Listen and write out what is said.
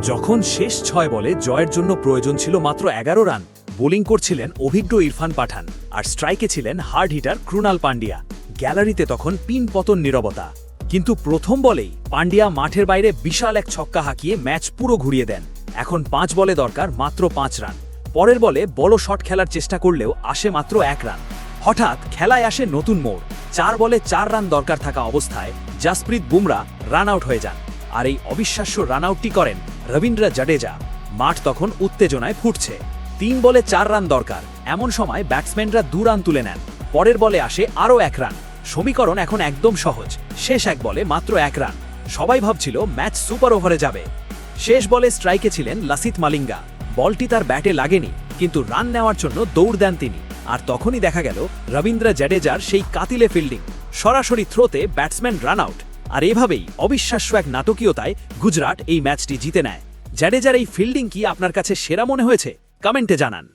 যখন শেষ 6 বলে জয়ের জন্য প্রয়োজন ছিল মাত্র 11 রান, বোলিং করছিলেন অভিজ্ঞ ইরফান পাঠান আর স্ট্রাইকে ছিলেন হার্ড হিটার ক্রুনাল পান্ডিয়া। গ্যালারিতে তখন পিন পতন নীরবতা। কিন্তু প্রথম বলেই পান্ডিয়া মাঠের বাইরে বিশাল এক ছক্কা হাঁকিয়ে ম্যাচ পুরো ঘুরিয়ে দেন। এখন 5 বলে দরকার মাত্র 5 রান। পরের বলে বড় শট খেলার চেষ্টা করলেও আসে মাত্র 1 রান। হঠাৎ খেলায় আসে নতুন মোড়। 4 বলে 4 রান দরকার থাকা অবস্থায় জাসপ্রীত বুমরা রান আউট হয়ে যান, আর এই অবিশ্বাস্য রান আউটটি করেন রবীন্দ্র জাডেজা। মাঠ তখন উত্তেজনায় ফুটছে। 3 বলে 4 রান দরকার, এমন সময় ব্যাটসম্যানরা 2 রান তুলে নেন। পরের বলে আসে আরও 1 রান। সমীকরণ এখন একদম সহজ, শেষ 1 বলে মাত্র 1 রান। সবাই ভাবছিল ম্যাচ সুপার ওভারে যাবে। শেষ বলে স্ট্রাইকে ছিলেন লাসিথ মালিঙ্গা। বলটি তার ব্যাটে লাগেনি, কিন্তু রান নেওয়ার জন্য দৌড় দেন তিনি। আর তখনই দেখা গেল রবীন্দ্র জাডেজার সেই কাতিলে ফিল্ডিং, সরাসরি থ্রোতে ব্যাটসম্যান রান আউট। আর এভাবেই অবিশ্বাস্য এক নাটকীয়তায় গুজরাট এই ম্যাচটি জিতে নেয়। জাডেজার এই ফিল্ডিং কি আপনার কাছে সেরা মনে হয়েছে? কমেন্টে জানান।